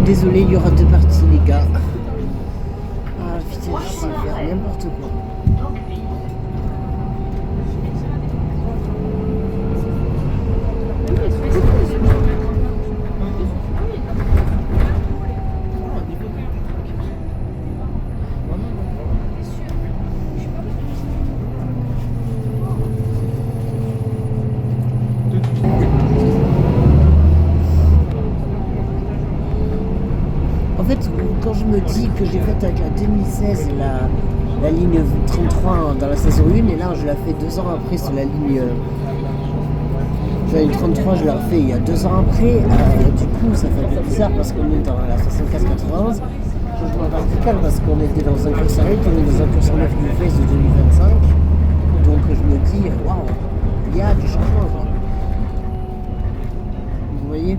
désolé, il y aura deux parties, les gars. Ah putain, je sais faire n'importe quoi. En fait, quand je me dis que j'ai fait avec la 2016 la ligne 33 dans la saison 1, et là je la fais 2 ans après sur la ligne. La ligne 33, je l'ai refait il y a 2 ans après. Du coup, ça fait un peu bizarre parce qu'on est dans la 75-91. Changement radical parce qu'on était dans un curseur 8, on est dans un curseur 9 du Face de 2025. Donc je me dis, waouh, il y a du changement, quoi. Vous voyez?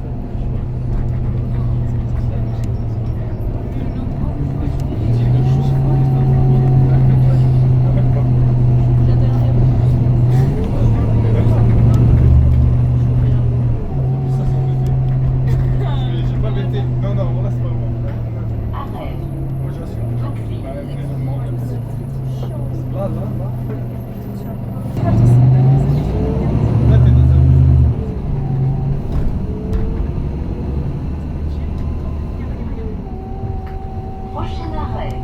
Prochain arrêt,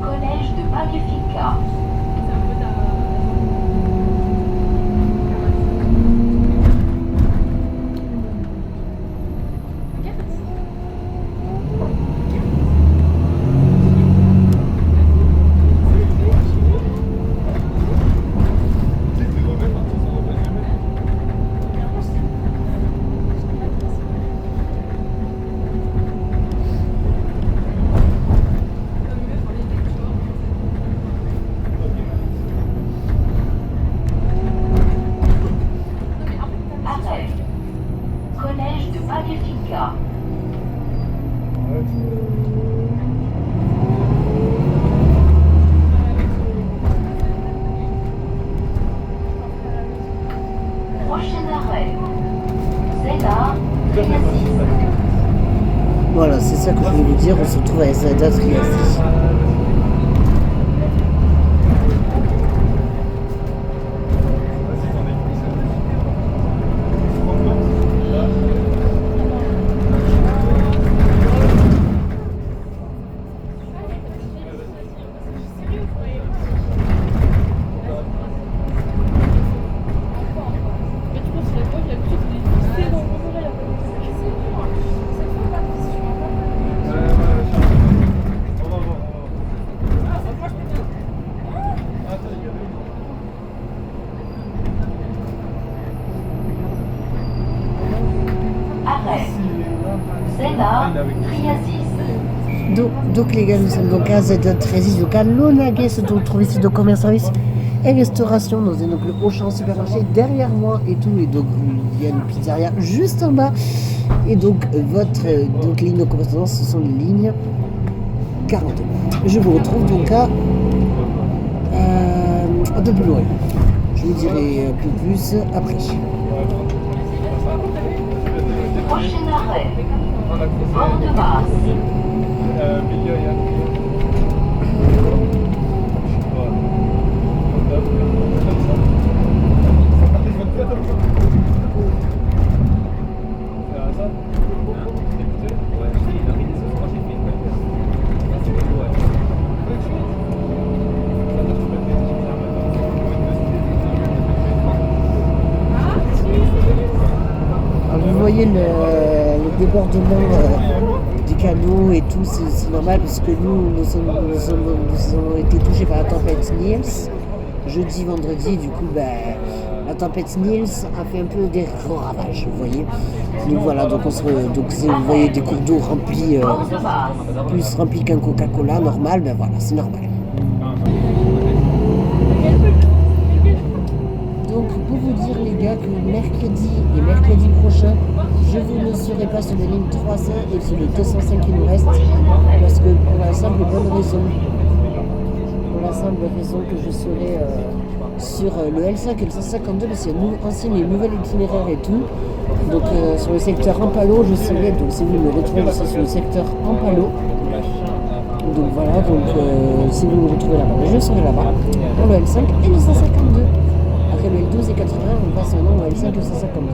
Collège de Magnifica. Arrêt, Collège de Magnifica. Prochain arrêt, Zéna, Triasis. Voilà, c'est ça que je voulais vous dire. On se retrouve à Zada Triasis. Arrêt, Zéna, Triasis. Donc les gars, nous sommes donc à Z13, donc à Launaguet, donc trouver ici de commerce, service et restauration dans un oncle Auchan supermarché derrière moi et tout, et donc il y a une pizzeria juste en bas, et donc votre donc ligne de correspondance, ce sont les lignes 40. Je vous retrouve donc à de Boulogne. Je vous dirai un peu plus après. Prochain arrêt, Bord de Basse. Vous voyez le débordement du canot et tout, c'est normal parce que nous avons été touchés par la tempête Niels jeudi, vendredi. Du coup, la tempête Niels a fait un peu des ravages, vous voyez. Donc voilà, donc vous voyez des cours d'eau remplis, plus remplis qu'un Coca-Cola normal, voilà, c'est normal. Donc pour vous dire les gars que mercredi prochain, je ne serai pas sur la ligne 300 et sur le 205 qui nous reste, parce que pour la simple et bonne raison, pour la simple raison que je serai sur le L5 et le 152 parce qu'il y a ancien et nouvel itinéraire et tout. Donc sur le secteur Ampalo, je serai, donc si vous me retrouvez, c'est sur le secteur Ampalo. Donc voilà, donc si vous me retrouvez là-bas, je serai là-bas pour le L5 et le 152. Après le L12 et 80, on passe maintenant au L5 et le 152.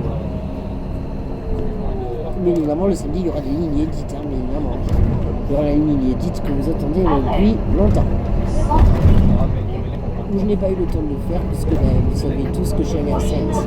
Mais évidemment, le samedi, il y aura des lignes édites, mais évidemment. Il y aura la ligne édite que vous attendez depuis longtemps. Je n'ai pas eu le temps de le faire, puisque vous savez tous que je suis allé à Saints.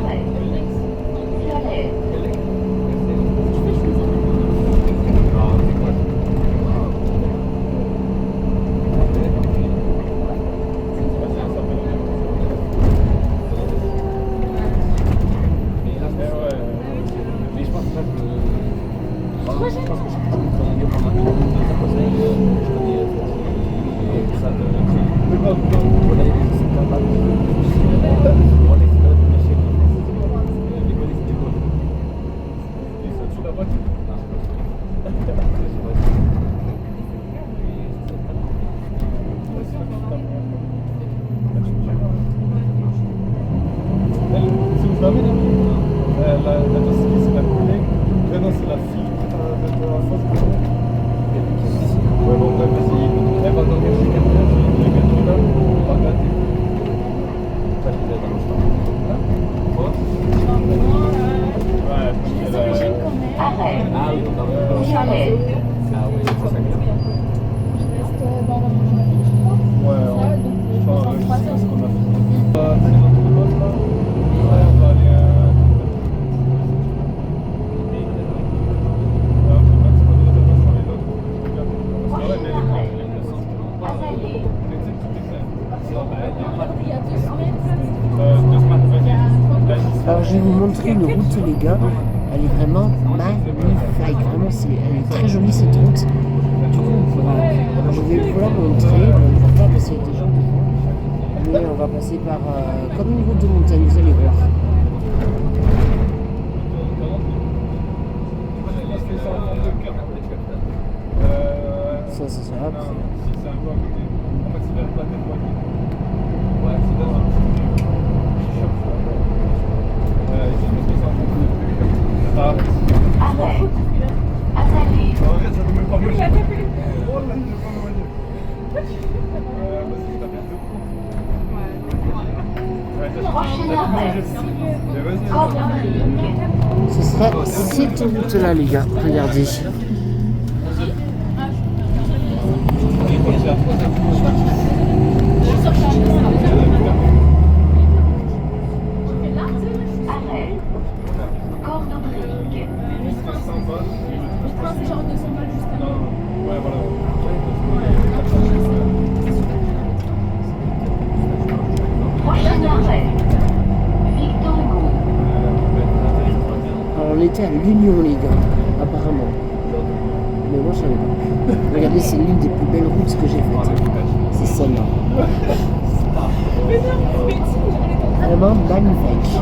Alors je vais vous montrer une route les gars, elle est vraiment magnifique, vraiment elle est très jolie cette route. Du coup je vais vous la montrer, on ne va pas passer avec des gens devant, mais on va passer par comme une route de montagne, vous allez voir. Ça sera après. Ce sera cette route-là, les gars. Regardez. On était à l'Union, les gars, apparemment. Mais moi, je savais pas. Regardez, c'est l'une des plus belles routes que j'ai faites. C'est celle-là. Vraiment magnifique.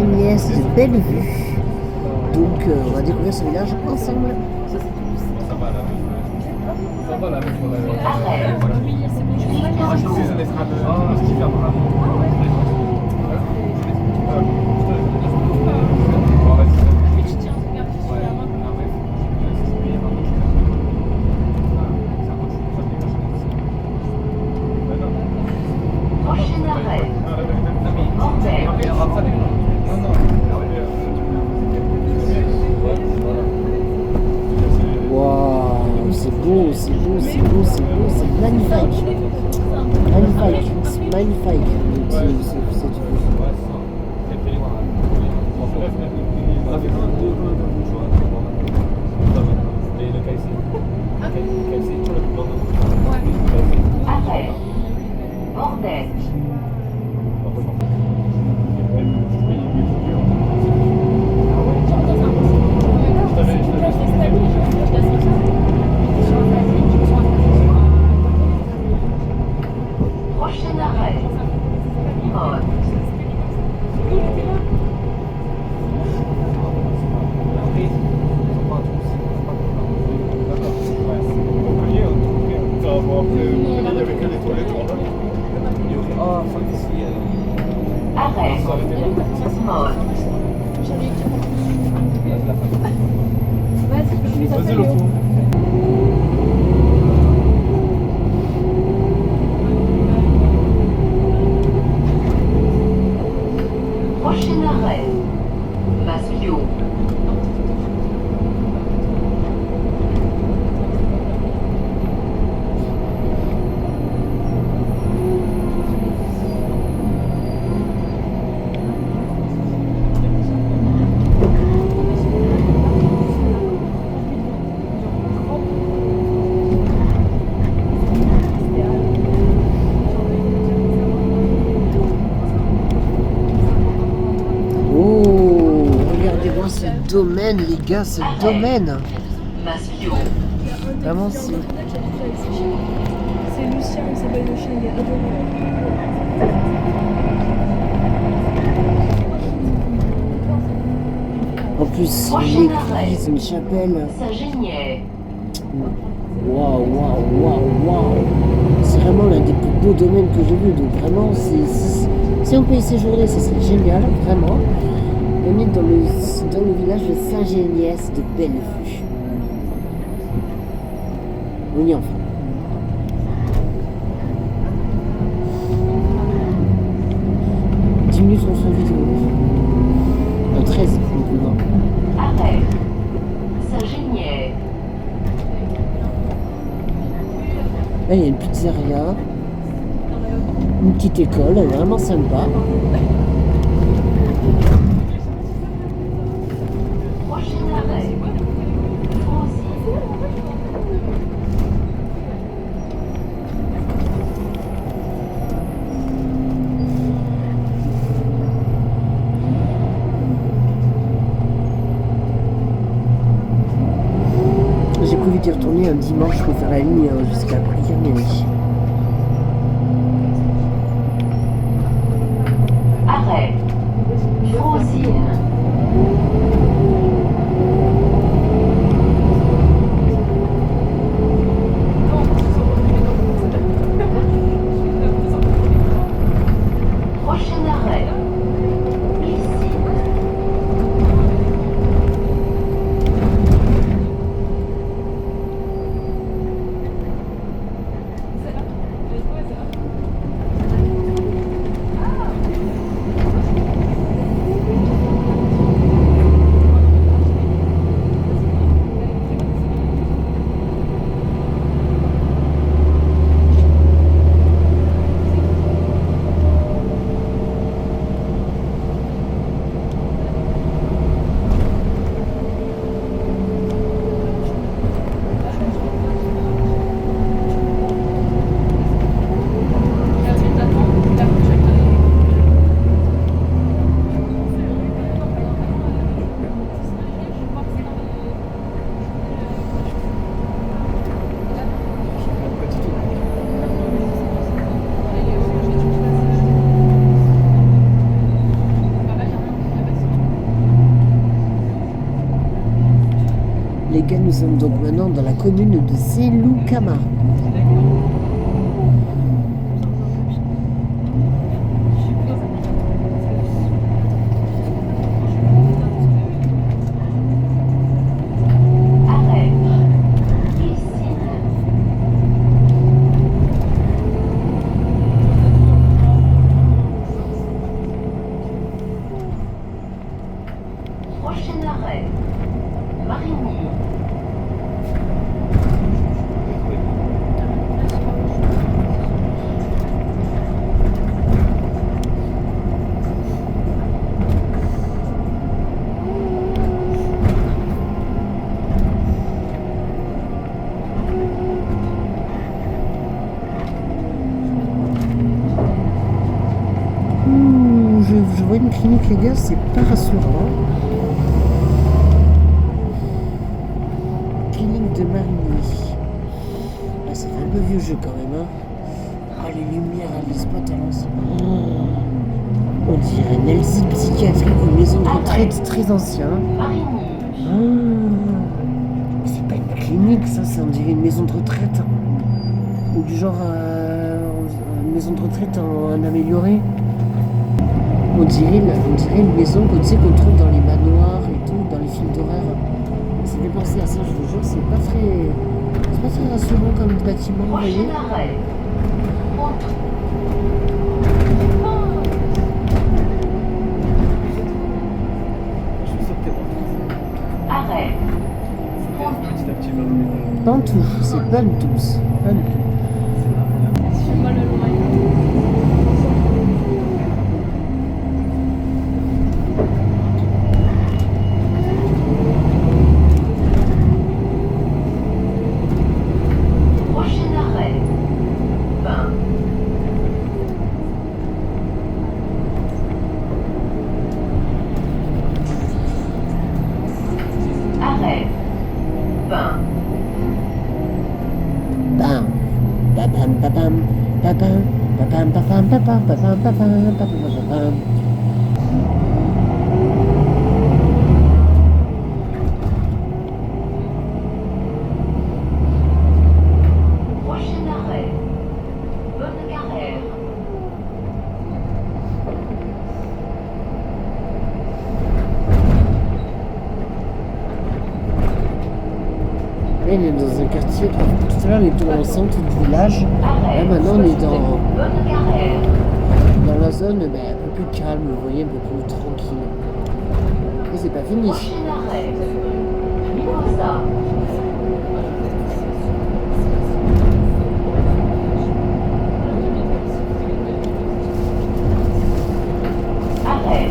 Saint-Géniès de Bellevue. Donc on va découvrir ce village ensemble. Prochain arrêt. Mortel. Waouh, c'est beau, c'est beau, c'est beau, c'est beau, c'est magnifique. Magnifique, c'est magnifique. Donc, c'est du coup. Arrêt. Bordel. Prochain arrêt. Mode. Arrêt. Mode. Vas-y, le coup. Prochain arrêt. Masbio. Oh, regardez-moi ce domaine, les gars, ce domaine. Masbio. Vraiment, c'est. C'est Lucien, il s'appelle le chien, il est adorable. En plus, une église, une chapelle. Saint-Géniès. Waouh, waouh, waouh, waouh. C'est vraiment l'un des plus beaux domaines que j'ai vu. Donc vraiment, si on peut y séjourner, ce serait génial, vraiment. On est dans le village de Saint-Géniès de Bellevue. On y est enfin. Minutes on se vidéo. 13 maintenant. Arrêt. Saint-Géniès. Là il y a une pizzeria. Une petite école, elle est vraiment sympa. Prochain arrêt. Francis. J'ai prévu d'y retourner un dimanche pour faire la ligne jusqu'à Priamini. Arrêt. Frosine. Prochain arrêt. Ici. Les gars, nous sommes donc maintenant dans la commune de Selukama. Arrêt. Piscine. Prochain arrêt. Marigny. Je vois une clinique, les gars, c'est pas rassurant. Clinique de Marigny. Ah, ça fait un peu vieux jeu quand même, hein. Ah, les lumières, les spots à l'ancien. On dirait une LZ psychiatrique ou une maison de retraite très ancien. Marigny. C'est pas une clinique, ça, on dirait une maison de retraite. Ou du genre une maison de retraite en amélioré. On dirait une maison qu'on trouve dans les manoirs et tout, dans les films d'horreur. Ça fait penser à ça, je vous jure, c'est pas très rassurant comme bâtiment, vous voyez. Prochain arrêt. Pontoux. Arrêt. Pontoux. Pantou, c'est Pantous. Pantou. Prochain arrêt. 20. Arrêt. 20. Bam. Babam, babam, babam, babam, babam, babam, babam, babam, babam, babam. Prochain arrêt. Bonne Carrère. Là, on est dans un quartier. Tout à l'heure, on était dans le centre du village. Arrêt. Là, maintenant, on est Bonne Carrère. dans la zone un peu plus calme, vous voyez, un peu plus tranquille. Et c'est pas fini. Prochain arrêt. Mimosa. Arrêt.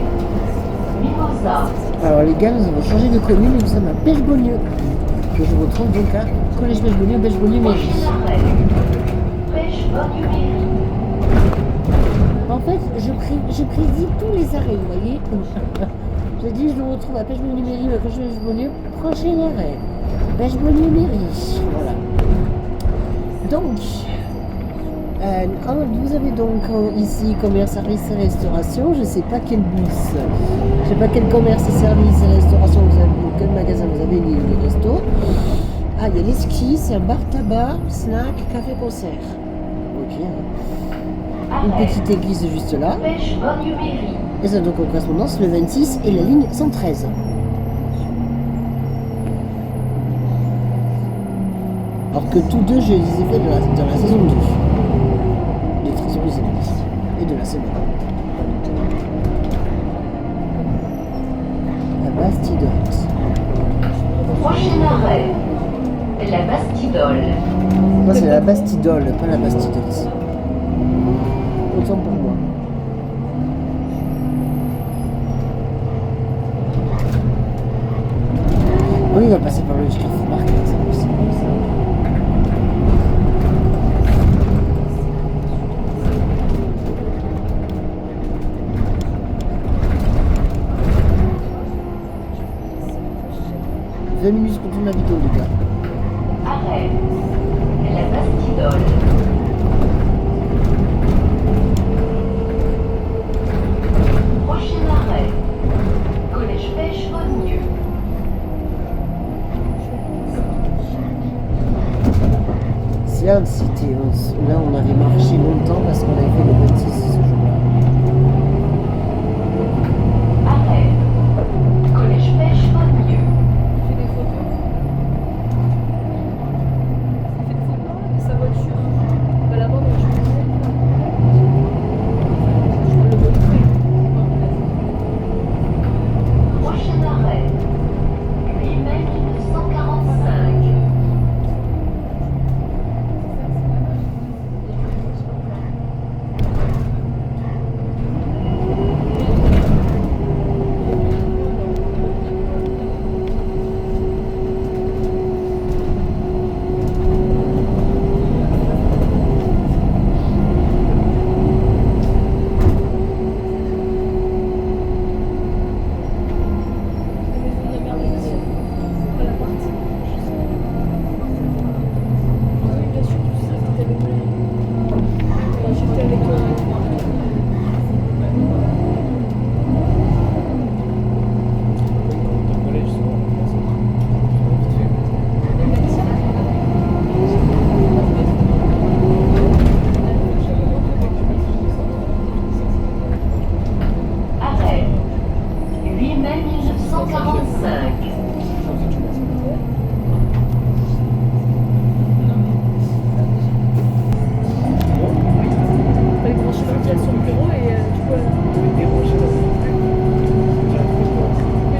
Mimosa. Alors les gars, nous avons changé de commune et nous sommes à Belge-Beaulieu. Que je retrouve donc à Collège Belge-Beaulieu, Belge-Beaulieu-Mairie. Prochain arrêt. Pêche-Bonne-Mairie. En fait, je prédis tous les arrêts, vous voyez. Je dis, je le retrouve à Belge-Beaulieu-Mairie, à Collège-Belge-Beaulieu, prochain arrêt. Belge-Beaulieu-Mairie, voilà. Donc, vous avez donc ici commerce, service et restauration. Je ne sais pas quel bus, je ne sais pas quel commerce, service et restauration vous avez, quel magasin vous avez, les restos. Ah, il y a les skis, c'est un bar tabac, snack, café, concert. Ok. Une Arrêt. petite église juste là. Pêche-Bonne-Mairie. Et ça donc en correspondance le 26 et la ligne 113. Alors que tous deux, je les ai faits dans la saison 2. Les Trésors des Églises. Et de la semaine. La Bastidole. Prochain arrêt. La Bastidole. Moi, c'est la Bastidole, pas la Bastidole. Autant pour moi. Oui, il va passer par le Carrefour Market. C'est comme ça. « 20 minutes pour tourner la vidéo, les gars. » Arrêt. La Bastidole. Prochain arrêt. Collège Pêche-Bonnieu. bien, là on avait marché longtemps parce qu'on avait fait le 26 ce jour-là. Arrêt. Collège Pêche Bonnieux. Il fait des photos. Il fait des photos de sa voiture. Bah, la voiture, je peux le montrer. Prochain arrêt. 8 mai 1945. Arrêt. 8 mai 1945. Les grands chemins qui a sur le bureau et du coup,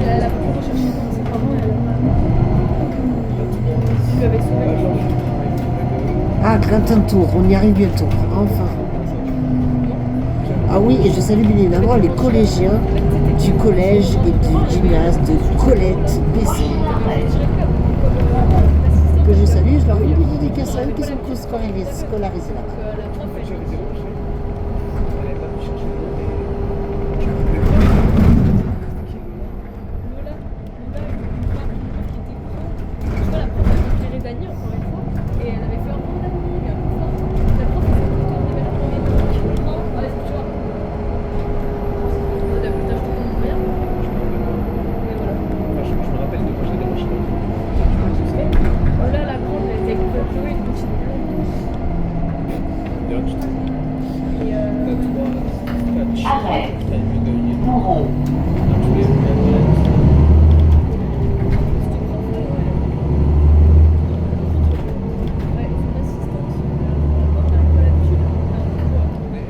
elle a pas pu rechercher dans ses parents. Elle lui avait sauvé. Ah, Grantin Tour, on y arrive bientôt, enfin. Ah oui, et je salue bien évidemment les collégiens du collège et du gymnase de Colette Bessé. Que je salue, je leur fais une petite dédicace à eux qui sont scolarisés là-bas. Arrêt. Bourreau.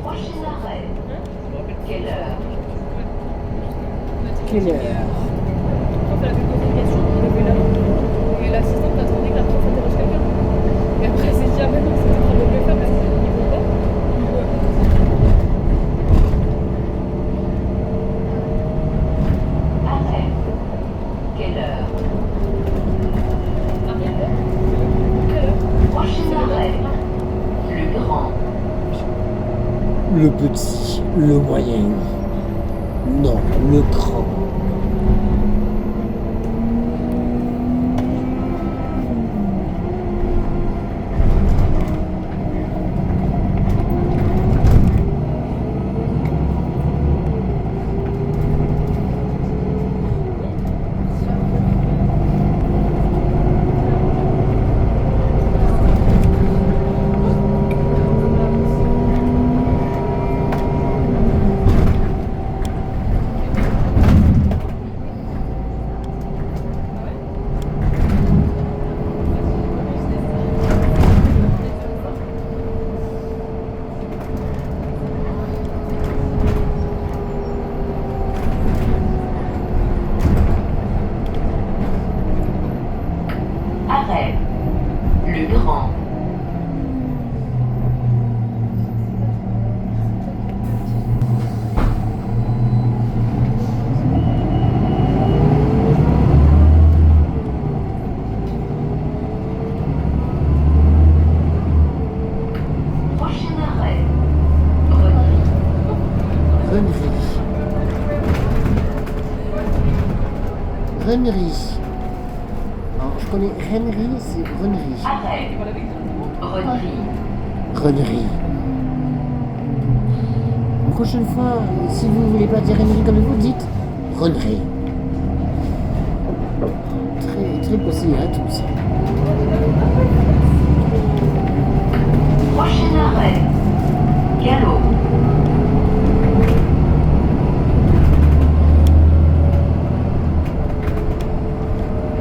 Prochain arrêt. Quelle heure? Quelle heure? Quand elle avait posé une question, on levait la main. Et l'assistante attendait que la prof interroge quelqu'un. Et après, elle s'est dit, ah ben non, c'était trop mauvais faire parce qu'ils ne vont pas. Arrêt. Quelle heure? Prochain arrêt. Le grand. Le petit, le moyen. Non, le grand. Arrêt. Le grand. Prochain arrêt. René. Rennery. Alors, je connais Henry, c'est Rennery. Arrêt. Renerie. Rennery. Une prochaine fois, si vous ne voulez pas dire Henry comme vous, dites Rennery. Très, très possible à tous. Prochain arrêt. Galop.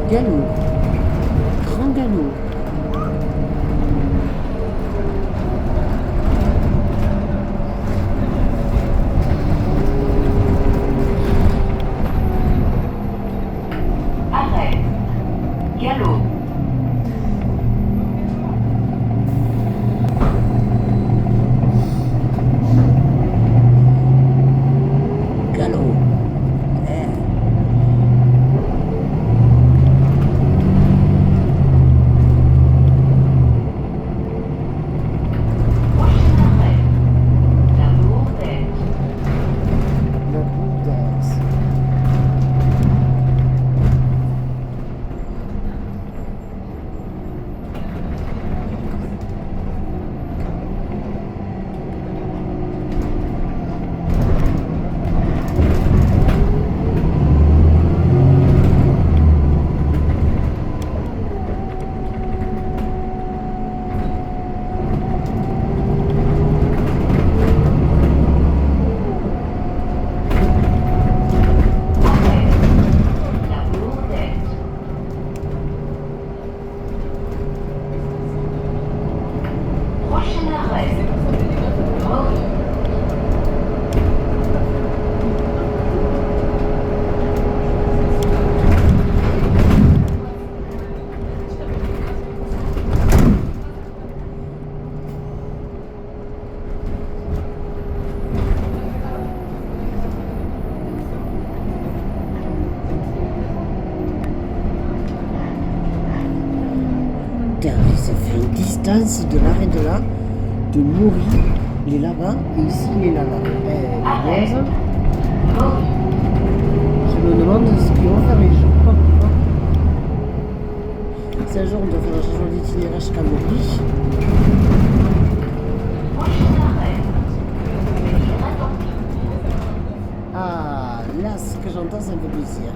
Galop. Grand galop. Arrêt. Galop. Galop. Prochain arrêt. La Lourdette. La Bourdaise. Arrêt. La Lourdette. Prochain arrêt. Maury. Regardez, ça fait une distance de là et de là. De Maury, il est là-bas, et ici, il est là-bas. Arrêt. Punaise. Maury. Je me demande ce qu'ils vont faire les gens. Si un jour on doit faire un changement d'itinéraire jusqu'à Maury, Prochain arrêt. Venir à Torpille. ah, là, ce que j'entends, ça me fait plaisir.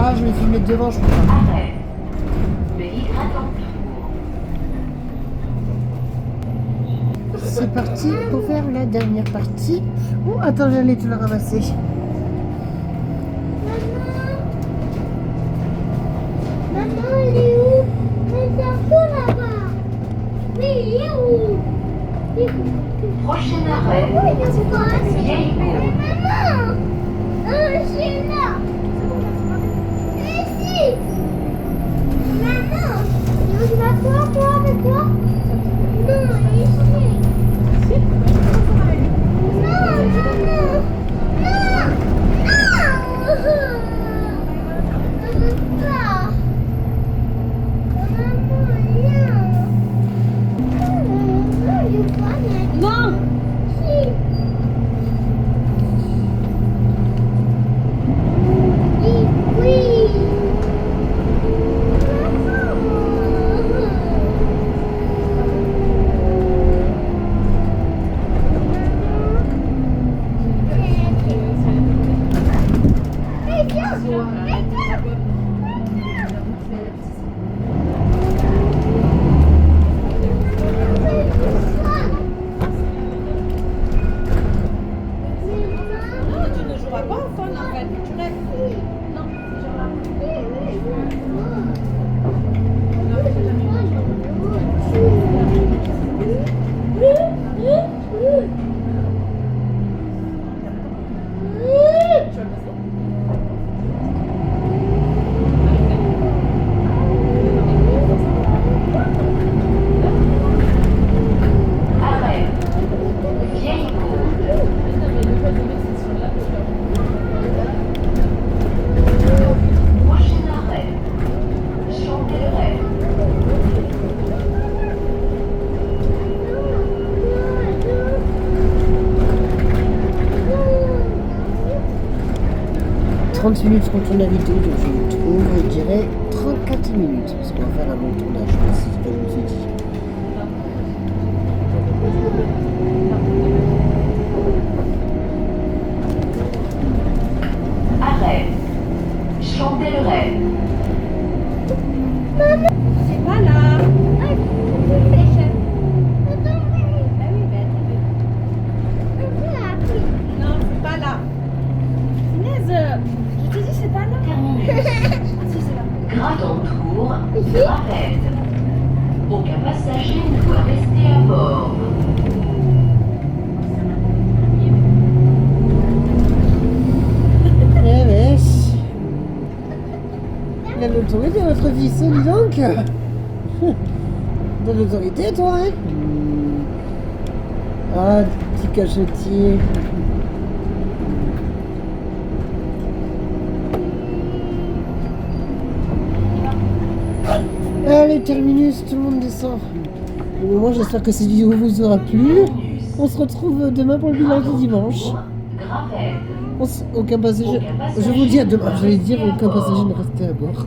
Ah, je vais filmer devant, je crois. Arrêt. Venir à Torpille. C'est parti pour faire la dernière partie. Oh, attends, j'allais te la ramasser. Maman, il est où? Le cerveau là-bas. Mais il est où? Prochain arrêt. Vieille Cour. Maman! Je suis là. Ici. Maman, tu vas quoi avec toi? Non, ici. Non, non, non. Non, non. Je veux pas. Maman, viens. Non. Si. Oui. Tu ne joueras pas au fun en fait. Tu restes. Non, tu joueras. 30 minutes pour tourner la vidéo, donc je trouve, je dirais 34 minutes, parce qu'on va faire un bon tournage, c'est ce que je me suis dit. Arrêt. Champ l'autorité, votre fils, dis donc. T'as de l'autorité, toi, hein? Ah, petit cachetier. Allez, terminus, tout le monde descend. Bon, moi, j'espère que cette vidéo vous aura plu. On se retrouve demain pour le bilan du dimanche. Aucun passager. Je vous dis à demain. J'allais dire aucun passager ne restait à bord.